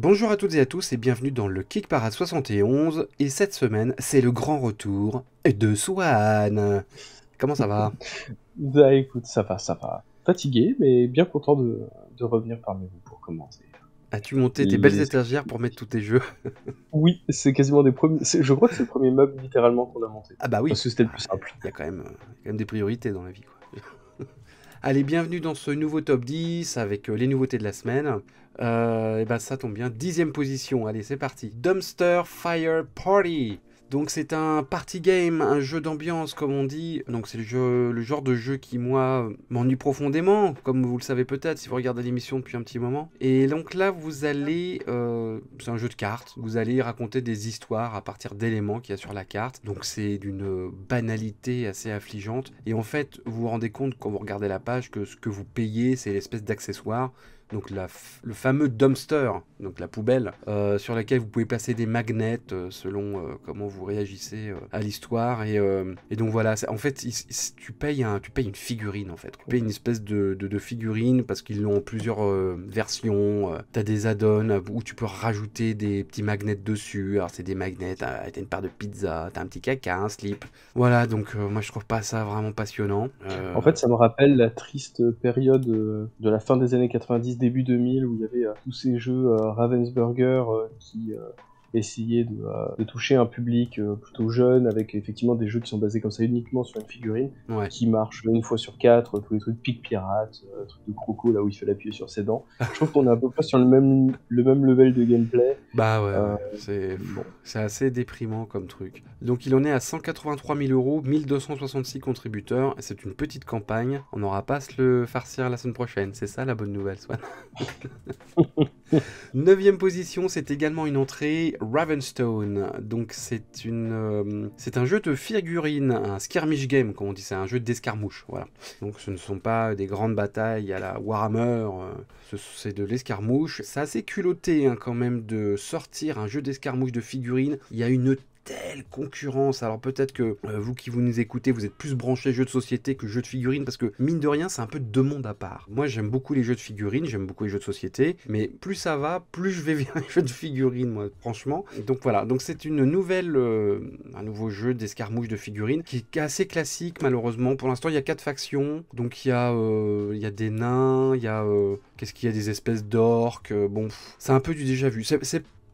Bonjour à toutes et à tous et bienvenue dans le Kick Parade 71 et cette semaine c'est le grand retour de Swan. Comment ça va? Bah écoute, ça va, ça va. Fatigué, mais bien content de revenir parmi vous pour commencer. As-tu monté tes belles Les... étagères pour mettre tous tes jeux? Oui, c'est quasiment des premiers. Je crois que c'est le premier meuble littéralement qu'on a monté. Ah bah oui, Parce que c'était le plus simple. il y a quand même des priorités dans la vie quoi. Allez, bienvenue dans ce nouveau top 10 avec les nouveautés de la semaine. Et bah ça tombe bien, 10e position, allez c'est parti. Dumpster Fire Party. Donc c'est un party game, un jeu d'ambiance comme on dit. Donc c'est le genre de jeu qui moi m'ennuie profondément, comme vous le savez peut-être si vous regardez l'émission depuis un petit moment. Et donc là vous allez, c'est un jeu de cartes, vous allez raconter des histoires à partir d'éléments qu'il y a sur la carte. Donc c'est d'une banalité assez affligeante. Et en fait vous vous rendez compte quand vous regardez la page que ce que vous payez c'est l'espèce d'accessoire. Donc le fameux dumpster, donc la poubelle, sur laquelle vous pouvez placer des magnets selon comment vous réagissez à l'histoire. Et donc voilà, en fait, tu payes une figurine en fait. Tu payes une espèce de figurine parce qu'ils l'ont en plusieurs versions. Tu as des add-ons où tu peux rajouter des petits magnets dessus. Alors c'est des magnets, t'as une part de pizza, t'as un petit caca, un slip. Voilà, donc moi je trouve pas ça vraiment passionnant. En fait, ça me rappelle la triste période de la fin des années 90, début 2000, où il y avait tous ces jeux Ravensburger qui essayaient de toucher un public plutôt jeune, avec effectivement des jeux qui sont basés comme ça uniquement sur une figurine, Ouais. qui marchent une fois sur quatre, tous les trucs Pic Pirate, trucs de Croco, là où il fait l'appuyer sur ses dents. Je trouve qu'on est à peu près sur le même level de gameplay. Bah ouais, Euh, ouais. bon. C'est assez déprimant comme truc. Donc il en est à 183 000 euros, 1266 contributeurs. C'est une petite campagne. On n'aura pas à se le farcir la semaine prochaine. C'est ça la bonne nouvelle, Swan. 9e position, c'est également une entrée, Ravenstone. Donc c'est un jeu de figurines, un skirmish game, comme on dit, c'est un jeu d'escarmouche. Voilà. Donc ce ne sont pas des grandes batailles à la Warhammer, c'est de l'escarmouche. C'est assez culotté hein, quand même de sortir un jeu d'escarmouche de figurines. Il y a une telle concurrence. Alors peut-être que vous qui vous nous écoutez, vous êtes plus branchés jeux de société que jeux de figurines parce que mine de rien, c'est un peu deux mondes à part. Moi, j'aime beaucoup les jeux de figurines, j'aime beaucoup les jeux de société, mais plus ça va, plus je vais vers les jeux de figurines, moi, franchement. Donc voilà, donc c'est un nouveau jeu d'escarmouche de figurines qui est assez classique malheureusement. Pour l'instant, il y a 4 factions, donc il y a des nains, il y a qu'est-ce qu'il y a des espèces d'orques. Bon, c'est un peu du déjà vu.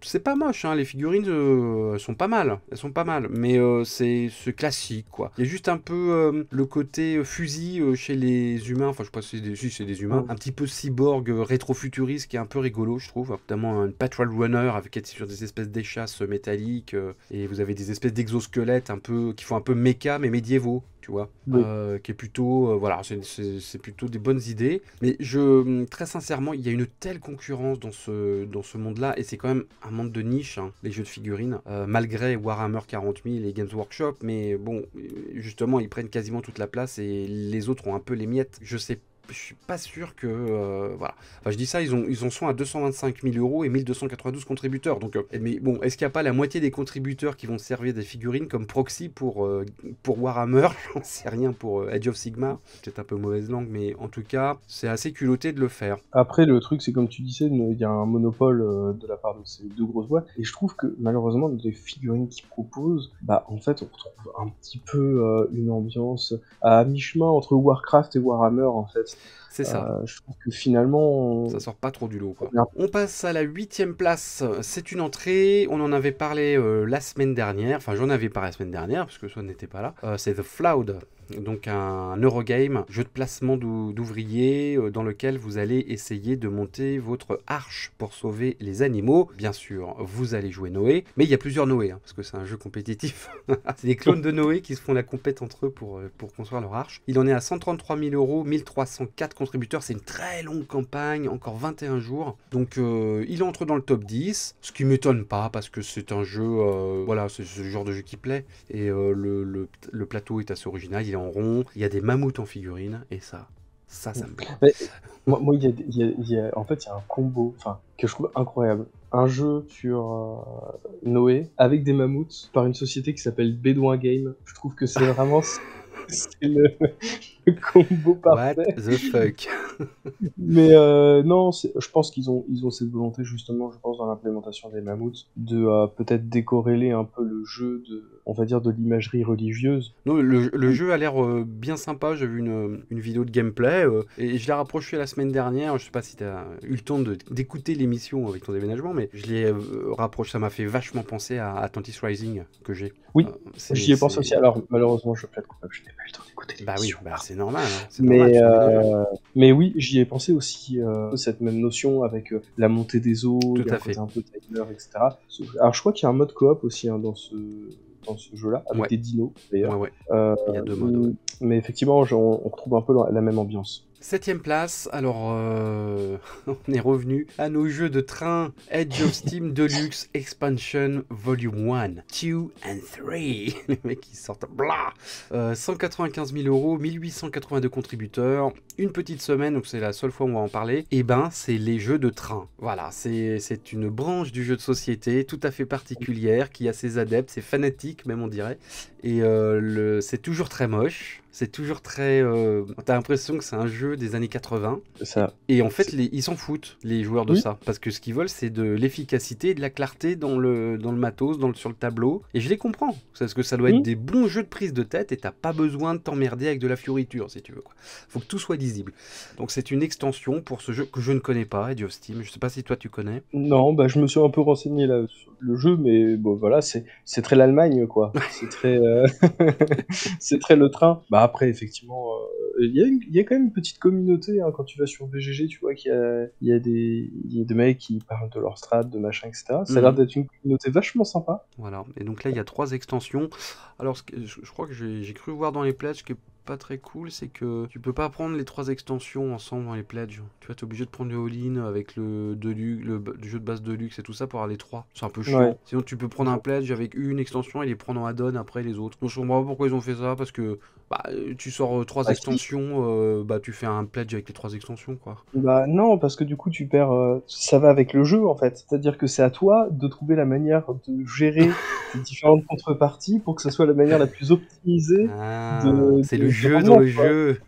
C'est pas moche, hein, les figurines elles sont pas mal, mais c'est classique quoi. Il y a juste un peu le côté fusil chez les humains, enfin je sais pas si c'est des humains, un petit peu cyborg rétro-futuriste qui est un peu rigolo je trouve, notamment un patrol runner avec qui est sur des espèces d'échasses métalliques et vous avez des espèces d'exosquelettes un peu qui font un peu méca mais médiévaux. Tu vois, Oui. qui est plutôt, voilà, c'est plutôt des bonnes idées. Mais très sincèrement, il y a une telle concurrence dans ce monde-là, et c'est quand même un monde de niche, hein, les jeux de figurines, malgré Warhammer 40 000 et Games Workshop, mais bon, justement, ils prennent quasiment toute la place et les autres ont un peu les miettes. Je suis pas sûr que voilà. Enfin, je dis ça, ils en sont à 225 000 euros et 1292 contributeurs. Donc, mais bon, est-ce qu'il n'y a pas la moitié des contributeurs qui vont servir des figurines comme proxy pour Warhammer? J'en sais rien pour Age of Sigmar. C'est un peu mauvaise langue, mais en tout cas, c'est assez culotté de le faire. Après, le truc, c'est comme tu disais, il y a un monopole de la part de ces deux grosses boîtes. Et je trouve que, malheureusement, les figurines qu'ils proposent, bah, en fait, on retrouve un petit peu une ambiance à mi-chemin entre Warcraft et Warhammer, en fait. C'est ça. Je trouve que finalement... Ça sort pas trop du lot, quoi. on a- On passe à la 8e place. C'est une entrée. On en avait parlé la semaine dernière. Enfin, j'en avais parlé la semaine dernière, parce que Swan n'était pas là. C'est The Flood. Donc un Eurogame, jeu de placement d'ouvriers dans lequel vous allez essayer de monter votre arche pour sauver les animaux. Bien sûr, vous allez jouer Noé, mais il y a plusieurs Noé, hein, parce que c'est un jeu compétitif. C'est des clones de Noé qui se font la compète entre eux pour construire leur arche. Il en est à 133 000 euros, 1304 contributeurs. C'est une très longue campagne, encore 21 jours. Donc il entre dans le top 10, ce qui m'étonne pas parce que c'est un jeu, voilà, c'est le genre de jeu qui plaît. Et le plateau est assez original, il est en rond, il y a des mammouths en figurine, et ça me plaît. Mais, moi, en fait, il y a un combo que je trouve incroyable. Un jeu sur Noé avec des mammouths par une société qui s'appelle Bédouin Game. Je trouve que c'est vraiment... c'est le... Le combo What parfait. the fuck? Mais non, je pense ils ont cette volonté justement, je pense dans l'implémentation des mammouths, de peut-être décorréler un peu le jeu on va dire, de l'imagerie religieuse. Non, le jeu a l'air bien sympa. J'ai vu une vidéo de gameplay et je l'ai rapproché la semaine dernière. Je sais pas si tu as eu le temps d'écouter l'émission avec ton déménagement, mais je l'ai rapproché. Ça m'a fait vachement penser à Atlantis Rising que j'ai. Oui, C'est- j'y ai pensé c'est- aussi. Alors malheureusement, je plaide coupable, je n'ai pas eu le temps d'écouter Bah oui, l'émission. bah c'est normal, hein. C'est normal, Mais, tu déménages. mais oui, j'y ai pensé aussi, cette même notion avec la montée des eaux, Tout il y a à un côté fait. un peu timer, etc. Alors je crois qu'il y a un mode coop aussi hein, dans ce jeu-là, avec Ouais, des dinos ouais, d'ailleurs. ouais. Il y a deux modes. Ouais. Mais effectivement, on retrouve un peu la même ambiance. 7ème place, alors on est revenu à nos jeux de train Edge of Steam Deluxe Expansion Volume 1, 2 and 3. Les mecs qui sortent, blah 195 000 euros, 1882 contributeurs, une petite semaine, donc c'est la seule fois où on va en parler. Et ben, c'est les jeux de train. Voilà, c'est une branche du jeu de société tout à fait particulière qui a ses adeptes, ses fanatiques même on dirait. Et c'est toujours très moche. C'est toujours très... T'as l'impression que c'est un jeu des années 80. Ça, Et en fait, ils s'en foutent, les joueurs de Oui. ça. Parce que ce qu'ils veulent, c'est de l'efficacité et de la clarté dans le matos, sur le tableau. Et je les comprends. Parce que ça doit être des bons jeux de prise de tête et t'as pas besoin de t'emmerder avec de la fioriture, si tu veux. Quoi. Faut que tout soit lisible. Donc c'est une extension pour ce jeu que je ne connais pas, Edge of Steam. Je sais pas si toi tu connais. Non, bah je me suis un peu renseigné là sur le jeu, mais bon voilà, c'est très l'Allemagne quoi. C'est très c'est très le train. Bah après effectivement, il y a quand même une petite communauté hein, quand tu vas sur BGG, tu vois il y a des mecs qui parlent de leur strat, de machin, etc. Ça a l'air d'être une communauté vachement sympa. Voilà. Et donc là, il y a 3 extensions. Alors, je crois que j'ai cru voir dans les pledges que pas très cool, c'est que tu peux pas prendre les 3 extensions ensemble dans les pledges. Tu vois, t'es obligé de prendre le all-in avec le jeu de base Deluxe et tout ça pour avoir les 3. C'est un peu chiant. Ouais. Sinon, tu peux prendre un pledge avec une extension et les prendre en add-on après les autres. Donc, je comprends pas pourquoi ils ont fait ça, parce que bah, tu sors 3 Bah, si. extensions, bah tu fais un pledge avec les 3 extensions, quoi. Bah non, parce que du coup tu perds. Ça va avec le jeu en fait. C'est-à-dire que c'est à toi de trouver la manière de gérer tes différentes contreparties pour que ce soit la manière la plus optimisée C'est le de jeu rendement, dans le quoi. jeu.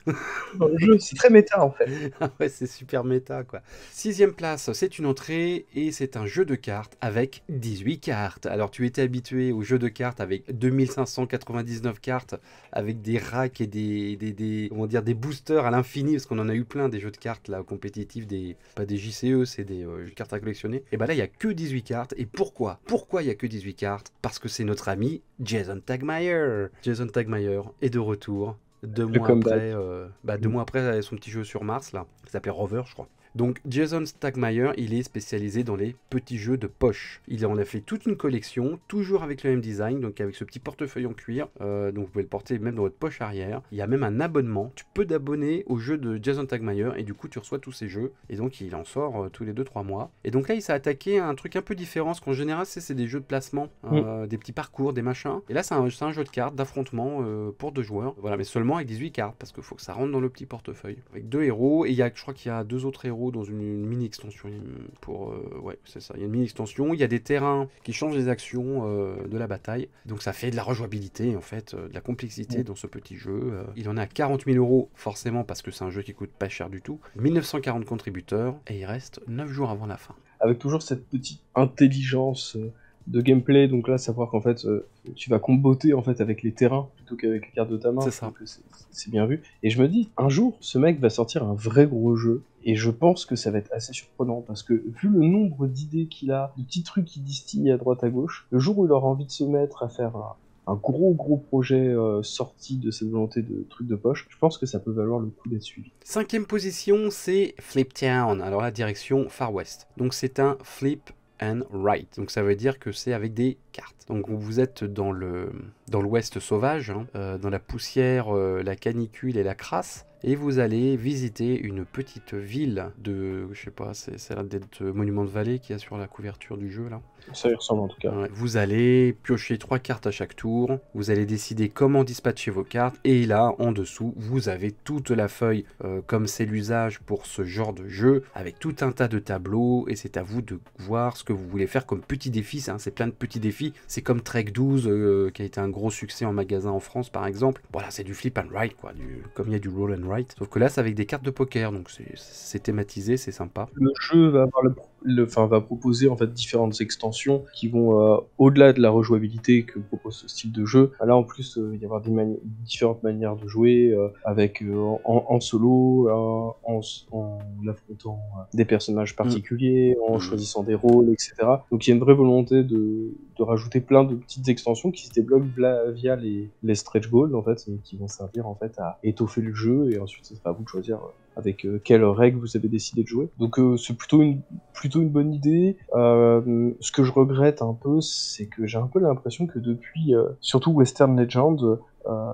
Dans le jeu. C'est très méta en fait. Ah ouais, c'est super méta, quoi. 6ème place, c'est une entrée et c'est un jeu de cartes avec 18 cartes. Alors, tu étais habitué au jeu de cartes avec 2599 cartes, avec des racks et comment dire, des boosters à l'infini, parce qu'on en a eu plein des jeux de cartes là, compétitifs, pas des JCE, c'est des cartes à collectionner. Et bah là, il n'y a que 18 cartes. Et pourquoi il n'y a que 18 cartes? Parce que c'est notre ami Jason Tagmeyer. Jason Tagmeyer est de retour. 2 mois après son petit jeu sur Mars, là, qui s'appelait Rover, je crois. Donc Jason Stackmeyer, il est spécialisé dans les petits jeux de poche. Il en a fait toute une collection, toujours avec le même design, donc avec ce petit portefeuille en cuir. Donc vous pouvez le porter même dans votre poche arrière. Il y a même un abonnement. Tu peux t'abonner au jeu de Jason Stackmeyer et du coup tu reçois tous ces jeux. Et donc il en sort tous les 2-3 mois. Et donc là il s'est attaqué à un truc un peu différent, parce qu'en général c'est des jeux de placement, des petits parcours, des machins. Et là c'est un jeu de cartes, d'affrontement pour 2 joueurs. Voilà, mais seulement avec 18 cartes, parce qu'il faut que ça rentre dans le petit portefeuille. Avec 2 héros, et je crois qu'il y a 2 autres héros dans une mini extension pour ouais c'est ça, il y a une mini extension, il y a des terrains qui changent les actions de la bataille, donc ça fait de la rejouabilité en fait, de la complexité dans ce petit jeu. Il en est à 40 000 euros forcément parce que c'est un jeu qui coûte pas cher du tout, 1940 contributeurs et il reste 9 jours avant la fin. Avec toujours cette petite intelligence de gameplay, donc là savoir qu'en fait tu vas comboter en fait avec les terrains plutôt qu'avec les cartes de ta main. C'est ça. C'est bien vu. Et je me dis, un jour ce mec va sortir un vrai gros jeu, et je pense que ça va être assez surprenant, parce que vu le nombre d'idées qu'il a, de petits trucs qu'il distille à droite à gauche, le jour où il aura envie de se mettre à faire un gros projet sorti de cette volonté de truc de poche, je pense que ça peut valoir le coup d'être suivi. 5ème position, c'est Flip Town, alors la direction Far West. Donc c'est un flip and write. Donc ça veut dire que c'est avec des cartes. Donc vous êtes dans l'ouest sauvage, hein, dans la poussière, la canicule et la crasse, et vous allez visiter une petite ville de, je sais pas, ça a l'air d'être Monument de Vallée qui a sur la couverture du jeu là. Ça y ressemble en tout cas. Ouais. Vous allez piocher 3 cartes à chaque tour, vous allez décider comment dispatcher vos cartes, et là en dessous vous avez toute la feuille comme c'est l'usage pour ce genre de jeu, avec tout un tas de tableaux, et c'est à vous de voir ce que vous voulez faire comme petits défis. C'est plein de petits défis suffit. C'est comme Trek 12 qui a été un gros succès en magasin en France par exemple. Voilà, c'est du flip and write quoi, comme il y a du roll and write. Sauf que là c'est avec des cartes de poker, donc c'est thématisé, c'est sympa. Le jeu va avoir va proposer en fait différentes extensions qui vont au-delà de la rejouabilité que propose ce style de jeu. Là en plus il va y avoir différentes manières de jouer avec en solo, en affrontant des personnages particuliers, en choisissant des rôles, etc. Donc il y a une vraie volonté de rajouter plein de petites extensions qui se débloquent via les stretch goals en fait, et qui vont servir en fait à étoffer le jeu, et ensuite ce sera à vous de choisir avec quelles règles vous avez décidé de jouer. Donc c'est plutôt une bonne idée. Ce que je regrette un peu, c'est que j'ai un peu l'impression que depuis, surtout Western Legend,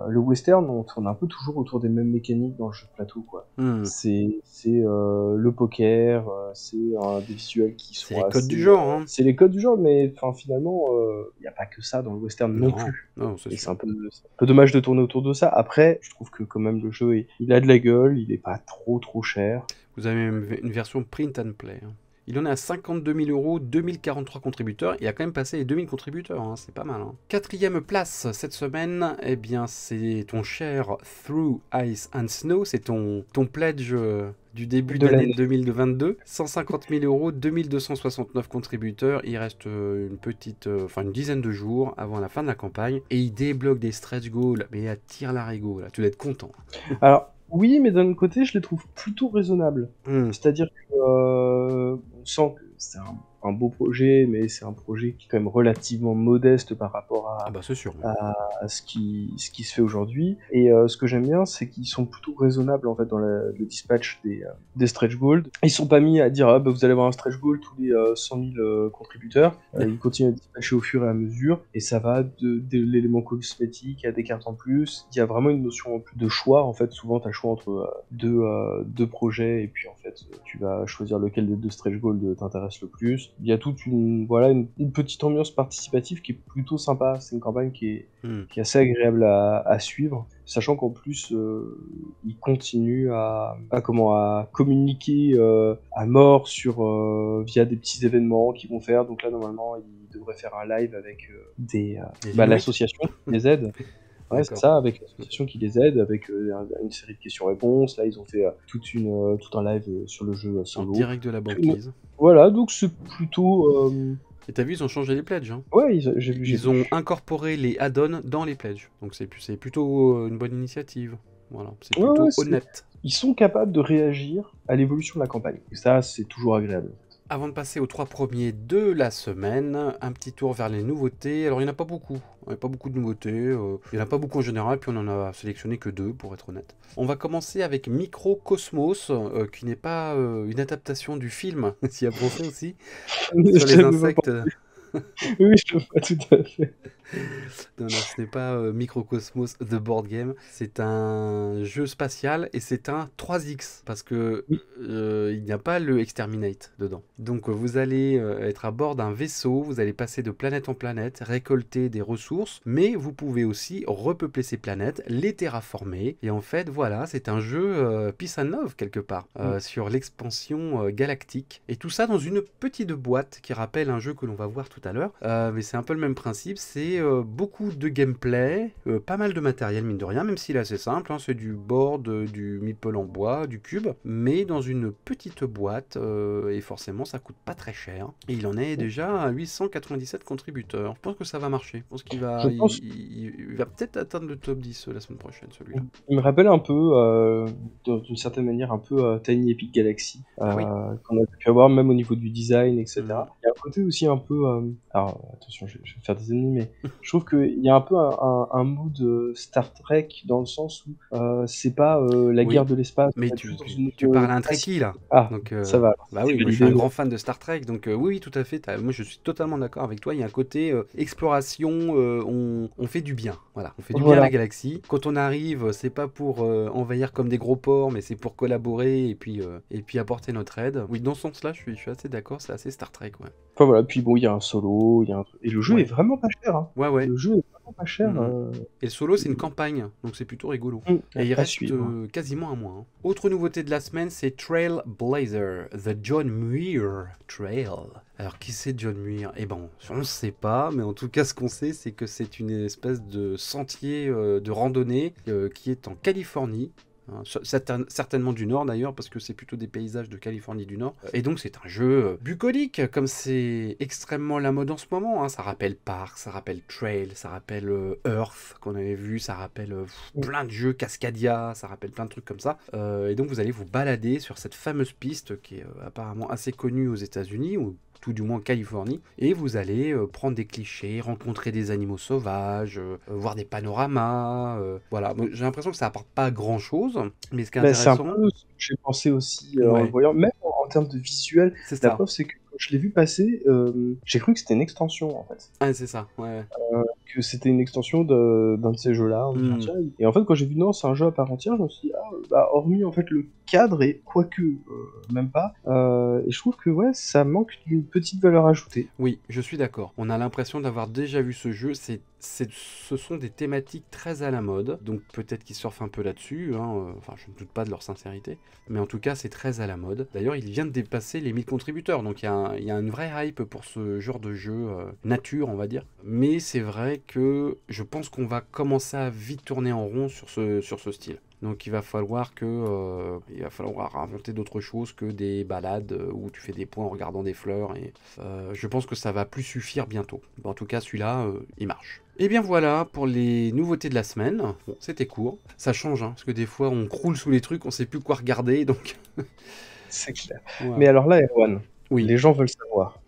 le western, on tourne un peu toujours autour des mêmes mécaniques dans le jeu de plateau, quoi. C'est le poker, c'est des visuels qui sont c'est les codes du genre, hein. C'est les codes du genre, mais finalement, il n'y a pas que ça dans le western non plus. Non, c'est un peu dommage de tourner autour de ça. Après, je trouve que quand même le jeu, il a de la gueule, il est pas trop cher. Vous avez même une version print and play, hein. Il en est à 52 000 €, 2043 contributeurs. Il a quand même passé les 2000 contributeurs, hein, c'est pas mal. Hein. 4e place cette semaine, eh bien c'est ton cher Through Ice and Snow, c'est ton pledge du début de l'année 2022. 150 000 €, 2269 contributeurs. Il reste une dizaine de jours avant la fin de la campagne. Et il débloque des stretch goals, mais à tire l'arigot, là, tu dois être content. Alors, oui, mais d'un autre côté, je les trouve plutôt raisonnables. C'est-à-dire que on sent que c'est un beau projet, mais c'est un projet qui est quand même relativement modeste par rapport à, c'est sûr, à ce qui se fait aujourd'hui. Et ce que j'aime bien, c'est qu'ils sont plutôt raisonnables en fait dans le dispatch des stretch goals. Ils sont pas mis à dire vous allez avoir un stretch goal tous les 100 000 contributeurs. Ils continuent à dispatcher au fur et à mesure, et ça va de l'élément cosmétique à des cartes en plus. Il y a vraiment une notion en plus de choix. En fait, souvent tu as le choix entre deux projets, et puis en fait tu vas choisir lequel des deux stretch goals t'intéresse le plus. Il y a toute une petite ambiance participative qui est plutôt sympa. C'est une campagne qui est assez agréable à suivre, sachant qu'en plus ils continuent à communiquer à mort via des petits événements qu'ils vont faire. Donc là normalement ils devraient faire un live avec l'association qui les aide. Ouais, c'est ça, avec l'association qui les aide, avec une série de questions-réponses. Là, ils ont fait tout un live sur le jeu solo. En direct de la banquise. Voilà, donc c'est plutôt... Et t'as vu, ils ont changé les pledges. Hein. Ouais, ils ont incorporé les add-ons dans les pledges. Donc c'est plutôt une bonne initiative. Voilà, c'est plutôt honnête. Ils sont capables de réagir à l'évolution de la campagne. Et ça, c'est toujours agréable. Avant de passer aux 3 premiers de la semaine, un petit tour vers les nouveautés. Alors il n'y en a pas beaucoup. Il n'y a pas beaucoup de nouveautés. Il n'y en a pas beaucoup en général, puis on en a sélectionné que 2 pour être honnête. On va commencer avec Microcosmos, qui n'est pas une adaptation du film, s'il y a pensé aussi, sur les insectes. Oui, je le vois tout à fait. Non, ce n'est pas Microcosmos The Board Game. C'est un jeu spatial et c'est un 3X parce que il n'y a pas le Exterminate dedans. Donc vous allez être à bord d'un vaisseau, vous allez passer de planète en planète, récolter des ressources, mais vous pouvez aussi repeupler ces planètes, les terraformer. Et en fait, voilà, c'est un jeu Peace and Love quelque part sur l'expansion galactique. Et tout ça dans une petite boîte qui rappelle un jeu que l'on va voir tout à l'heure. Mais c'est un peu le même principe, c'est beaucoup de gameplay, pas mal de matériel mine de rien, même s'il est assez simple, hein, c'est du board, du meeple en bois, du cube, mais dans une petite boîte, et forcément ça coûte pas très cher. Et il en est déjà à 897 contributeurs. Je pense que ça va marcher, je pense qu'il va, il va peut-être atteindre le top 10 la semaine prochaine celui-là. Il me rappelle un peu, d'une certaine manière, un peu Tiny Epic Galaxy, qu'on a pu avoir même au niveau du design, etc. Il y a un côté aussi un peu... alors attention, je vais faire des ennemis, mais je trouve qu'il y a un peu un mood Star Trek dans le sens où c'est pas la guerre de l'espace. Mais tu parles à un Trekkie là. Donc, ça va. Bah oui, moi, je suis un grand fan de Star Trek, donc oui, tout à fait. Moi, je suis totalement d'accord avec toi. Il y a un côté exploration, on fait du bien. Voilà, on fait du bien à la galaxie. Quand on arrive, c'est pas pour envahir comme des gros porcs, mais c'est pour collaborer et puis apporter notre aide. Oui, dans ce sens-là, je suis assez d'accord. C'est assez Star Trek, ouais. Enfin voilà, puis bon, il y a un solo, et le jeu est vraiment pas cher. Hein. Ouais. Le jeu est franchement pas cher. Et le solo, c'est une campagne, donc c'est plutôt rigolo. Et il à reste suivre. quasiment un mois. Hein. Autre nouveauté de la semaine, c'est Trailblazer, The John Muir Trail. Alors, qui c'est John Muir? Eh ben, on ne sait pas, mais en tout cas, ce qu'on sait, c'est que c'est une espèce de sentier de randonnée qui est en Californie. Hein, certainement du Nord d'ailleurs, parce que c'est plutôt des paysages de Californie du Nord. Et donc c'est un jeu bucolique, comme c'est extrêmement la mode en ce moment. Hein. Ça rappelle Park, ça rappelle Trail, ça rappelle Earth qu'on avait vu, ça rappelle plein de jeux, Cascadia, ça rappelle plein de trucs comme ça. Et donc vous allez vous balader sur cette fameuse piste qui est apparemment assez connue aux États-Unis, ou tout du moins en Californie, et vous allez prendre des clichés, rencontrer des animaux sauvages, voir des panoramas, voilà. J'ai l'impression que ça apporte pas grand chose, mais ce qui est C'est un intéressant, peu ce que j'ai pensé aussi en le ouais, voyant, même en termes de visuel. c'est La ça. preuve, c'est que quand je l'ai vu passer, j'ai cru que c'était une extension en fait. Ah, c'est ça, ouais. Que c'était une extension d'un de ces jeux-là. Tiens, et en fait, quand j'ai vu non, c'est un jeu à part entière, je me suis dit, hormis en fait le cadre, et quoique, même pas, et je trouve que ouais, ça manque d'une petite valeur ajoutée. Oui, je suis d'accord. On a l'impression d'avoir déjà vu ce jeu. Ce sont des thématiques très à la mode, donc peut-être qu'ils surfent un peu là-dessus. Hein, enfin, je ne doute pas de leur sincérité, mais en tout cas, c'est très à la mode. D'ailleurs, il vient de dépasser les 1000 contributeurs, donc il y a une vraie hype pour ce genre de jeu nature, on va dire. Mais c'est vrai que je pense qu'on va commencer à vite tourner en rond sur ce style. Donc il va falloir inventer d'autres choses que des balades où tu fais des points en regardant des fleurs. Et je pense que ça va plus suffire bientôt. Bon, en tout cas, celui-là, il marche. Et bien voilà pour les nouveautés de la semaine. Bon, c'était court. Ça change, hein, parce que des fois, on croule sous les trucs, on sait plus quoi regarder. Donc, C'est clair. voilà. Mais alors là, Erwan, Oui, les gens veulent savoir,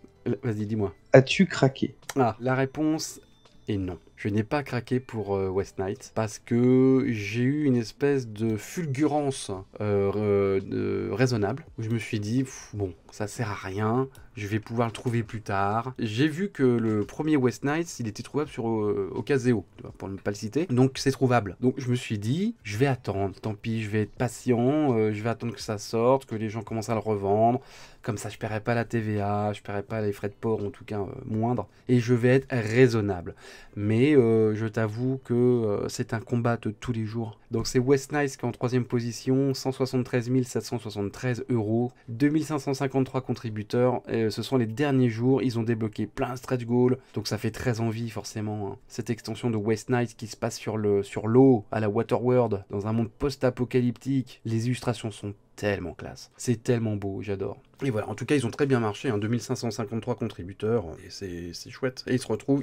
vas-y, dis-moi. as-tu craqué? Ah, la réponse est non. Je n'ai pas craqué pour West Knight parce que j'ai eu une espèce de fulgurance raisonnable où je me suis dit, bon, ça sert à rien, je vais pouvoir le trouver plus tard. J'ai vu que le premier West Knights, il était trouvable sur Ocaseo, pour ne pas le citer, donc c'est trouvable. Donc je me suis dit, je vais attendre, tant pis, je vais être patient, je vais attendre que ça sorte, que les gens commencent à le revendre, comme ça je paierai pas la TVA, je paierai pas les frais de port, en tout cas moindres, et je vais être raisonnable. Mais je t'avoue que c'est un combat de tous les jours. Donc c'est West Knights qui est en 3ème position, 173 773 €, 2553 contributeurs, et ce sont les derniers jours, ils ont débloqué plein de stretch goals, donc ça fait très envie forcément. Hein. Cette extension de West Knights qui se passe sur l'eau, à la Waterworld, dans un monde post-apocalyptique, les illustrations sont tellement classe. C'est tellement beau, j'adore. Et voilà, en tout cas, ils ont très bien marché, hein, 2553 contributeurs, et c'est chouette. Et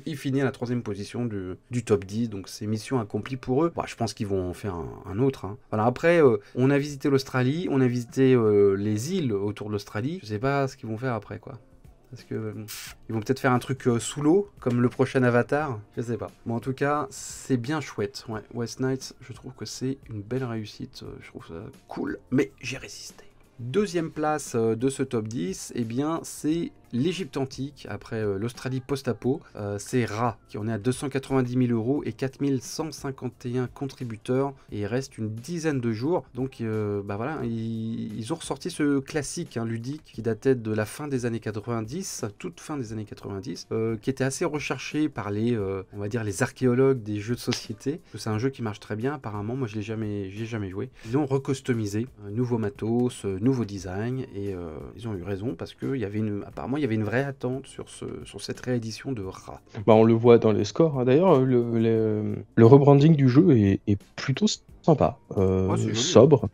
il finit à la 3ème position du top 10, donc c'est mission accomplie pour eux. Bah, je pense qu'ils vont en faire un autre. Hein. Voilà, après, on a visité l'Australie, on a visité les îles autour de l'Australie. Je sais pas ce qu'ils vont faire après, quoi. Parce que ils vont peut-être faire un truc sous l'eau, comme le prochain Avatar, je sais pas. Bon, en tout cas, c'est bien chouette. Ouais, West Knights, je trouve que c'est une belle réussite. Je trouve ça cool, mais j'ai résisté. 2ème place de ce top 10, eh bien, c'est l'Égypte antique, après l'Australie post-apo. C'est Ra, qui en est à 290 000 € et 4151 contributeurs, et il reste une dizaine de jours. Donc, voilà, ils ont ressorti ce classique ludique qui datait de la fin des années 90, toute fin des années 90, qui était assez recherché par on va dire, les archéologues des jeux de société. C'est un jeu qui marche très bien, apparemment. Moi, je l'ai jamais joué. Ils l'ont recustomisé, nouveau matos, nouveau design, et ils ont eu raison parce que apparemment il y avait une vraie attente sur cette réédition de Ra. Bah, on le voit dans les scores. Hein. D'ailleurs, le rebranding du jeu est plutôt sympa, C'est joli, sobre,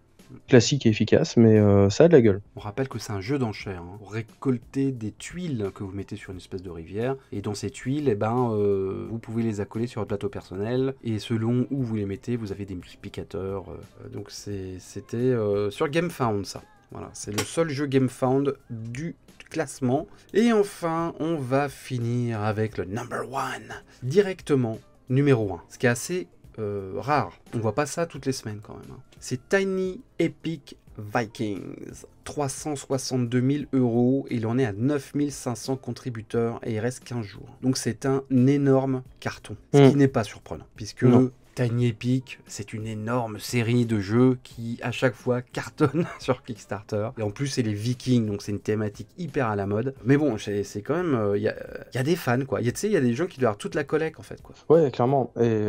classique et efficace, mais ça a de la gueule. On rappelle que c'est un jeu d'enchères. Hein. Vous récoltez des tuiles que vous mettez sur une espèce de rivière, et dans ces tuiles, vous pouvez les accoler sur votre plateau personnel, et selon où vous les mettez, vous avez des multiplicateurs. Donc c'était sur GameFound, ça. Voilà, c'est le seul jeu GameFound du classement. Et enfin, on va finir avec le number 1, directement numéro 1, ce qui est assez rare. On voit pas ça toutes les semaines quand même. Hein. C'est Tiny Epic Vikings, 362 000 €, et il en est à 9500 contributeurs, et il reste 15 jours. Donc c'est un énorme carton, ce qui n'est pas surprenant, puisque Tiny Epic, c'est une énorme série de jeux qui, à chaque fois, cartonne sur Kickstarter. Et en plus, c'est les Vikings, donc c'est une thématique hyper à la mode. Mais bon, c'est quand même... Il y a des fans, quoi. Tu sais, il y a des gens qui doivent avoir toute la collecte, en fait, quoi. Ouais, clairement. Et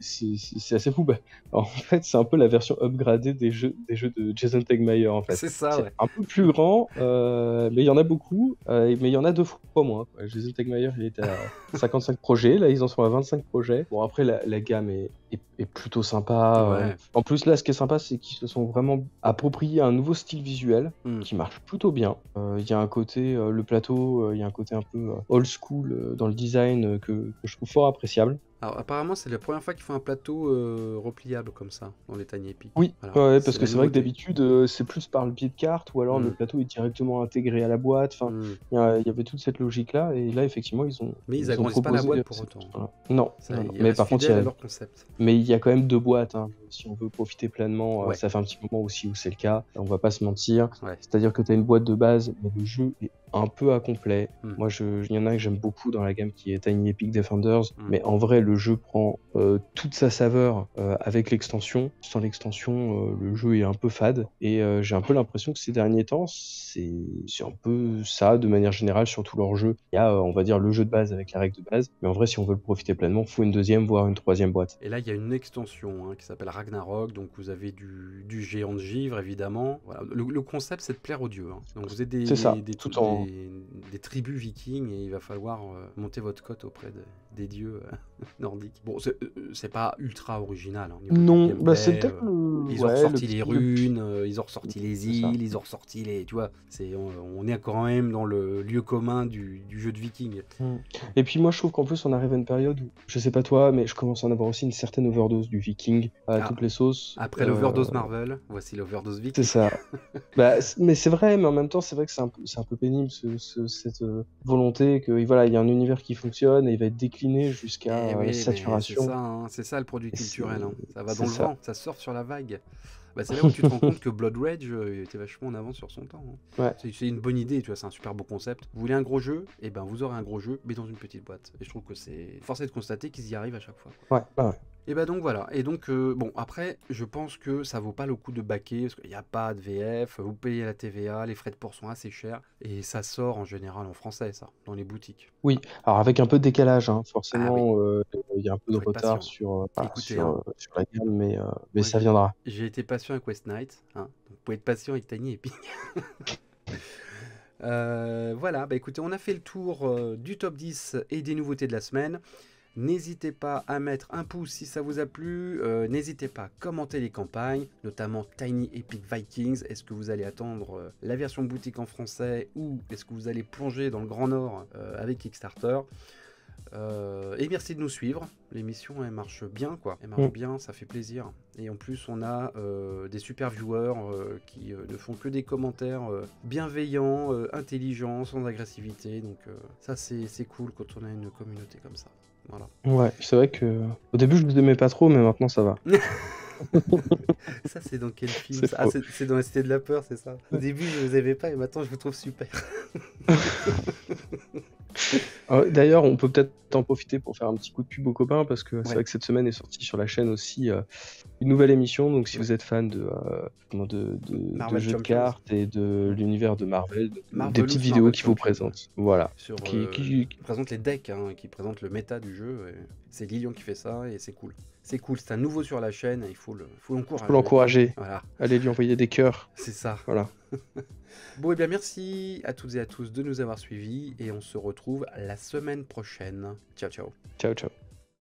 c'est assez fou. Bah, en fait, c'est un peu la version upgradée des jeux de Jason Tegmaier, en fait. C'est ça, C'est ouais. un peu plus grand, mais il y en a beaucoup, mais il y en a 2 fois moins, quoi. Jason Tegmaier, il était à 55 projets, là, ils en sont à 25 projets. Bon, après, la gamme est plutôt sympa. Ouais. En plus, là, ce qui est sympa, c'est qu'ils se sont vraiment appropriés un nouveau style visuel Mm. qui marche plutôt bien. Il y a un côté, le plateau, il y a un côté un peu old school dans le design que je trouve fort appréciable. Alors, apparemment, c'est la première fois qu'ils font un plateau repliable comme ça, dans les Tiny Epic. Oui, Voilà, ouais, parce que la c'est vrai que nouveauté. d'habitude, c'est plus par le biais de carte ou alors le Mm. plateau est directement intégré à la boîte. Enfin, Mm. il y avait toute cette logique-là, et là, effectivement, Mais ils ils ont agrandissent pas la proposé boîte pour cette autant. option-là. Non, Ça, non, non. ils Mais restent par contre, fidèles à leur concept. mais il y a quand même 2 boîtes, hein. Si on veut profiter pleinement, Ouais. ça fait un petit moment aussi où c'est le cas, on va pas se mentir. Ouais. C'est-à-dire que tu as une boîte de base, mais le jeu est un peu incomplet. Mm. Moi, il y en a que j'aime beaucoup dans la gamme qui est Tiny Epic Defenders, Mm. mais en vrai, le jeu prend toute sa saveur avec l'extension. Sans l'extension, le jeu est un peu fade, et j'ai un peu l'impression que ces derniers temps, c'est un peu ça de manière générale sur tous leurs jeux. Il y a, on va dire, le jeu de base avec la règle de base, mais en vrai, si on veut le profiter pleinement, faut une deuxième, voire une troisième boîte. Et là, il y a une extension qui s'appelle Ragnarok. Donc, vous avez du géant de givre, évidemment. Voilà. Le concept, c'est de plaire aux dieux. Donc, vous êtes C'est ça, tout en... des tribus vikings et il va falloir monter votre cote auprès des dieux nordiques. Bon, c'est pas ultra original. Au niveau du Non, gameplay, bah c'est peut-être le... ils ont ouais, ressorti les le runes, ils ont ressorti les c'est ça. îles, ils ont ressorti les... Tu vois, on est quand même dans le lieu commun du jeu de viking. Et puis moi je trouve qu'en plus on arrive à une période où, je sais pas toi, mais je commence à en avoir aussi une certaine overdose du Viking à toutes les sauces. Après l'overdose Marvel, voici l'overdose C'est viking. ça. Mais c'est vrai, mais en même temps c'est vrai que c'est un peu pénible cette volonté que voilà, il y a un univers qui fonctionne et il va être décliné jusqu'à Eh oui, mais saturation. c'est ça le produit Et culturel. Ça va dans c'est le ça. vent, ça surfe sur la vague. C'est là où tu te rends compte que Blood Rage était vachement en avance sur son temps. Ouais. C'est une bonne idée, tu vois, c'est un super beau concept. Vous voulez un gros jeu? Eh ben vous aurez un gros jeu, mais dans une petite boîte. Et je trouve que c'est forcé de constater qu'ils y arrivent à chaque fois. Ouais, bah ouais. Et bah donc voilà, et donc bon après je pense que ça vaut pas le coup de baquer parce qu'il n'y a pas de VF, vous payez la TVA, les frais de port sont assez chers et ça sort en général en français ça, dans les boutiques. Oui, alors avec un peu de décalage, hein, Ah oui, forcément, il y a un peu de faut être retard patient. sur, Écoutez, hein, sur la gamme, mais moi ça viendra. j'ai été patient avec West Knight, donc vous pouvez être patient avec Tiny Epic. Voilà, bah écoutez, on a fait le tour du top 10 et des nouveautés de la semaine. N'hésitez pas à mettre un pouce si ça vous a plu. N'hésitez pas à commenter les campagnes, notamment Tiny Epic Vikings. Est-ce que vous allez attendre la version boutique en français ou est-ce que vous allez plonger dans le Grand Nord avec Kickstarter? Et merci de nous suivre. L'émission elle marche bien, quoi. Elle marche bien, ça fait plaisir. Et en plus, on a des super viewers qui ne font que des commentaires bienveillants, intelligents, sans agressivité. Donc ça, c'est cool quand on a une communauté comme ça. Voilà. Ouais, c'est vrai que au début je vous aimais pas trop, mais maintenant ça va. Ça, c'est dans quel film C'est ça? faux. C'est dans La Cité de la Peur, c'est ça? Au début, je vous aimais pas et maintenant, je vous trouve super. D'ailleurs, on peut peut-être en profiter pour faire un petit coup de pub aux copains parce que c'est Ouais. vrai que cette semaine est sortie sur la chaîne aussi une nouvelle émission. Donc, si Ouais. vous êtes fan de Marvel jeux de Champions. cartes et de l'univers de Marvel, des Marvelous petites vidéos Marvel qui vous Champions, présentent. Voilà. Sur, Qui présente les decks, qui présente le méta du jeu. C'est Lilian qui fait ça et c'est cool. C'est cool, c'est un nouveau sur la chaîne et il faut l'encourager. faut l'encourager. Voilà, Allez lui envoyer des cœurs. c'est ça. Voilà. Bon, et bien merci à toutes et à tous de nous avoir suivis et on se retrouve la semaine prochaine. Ciao, ciao. Ciao, ciao.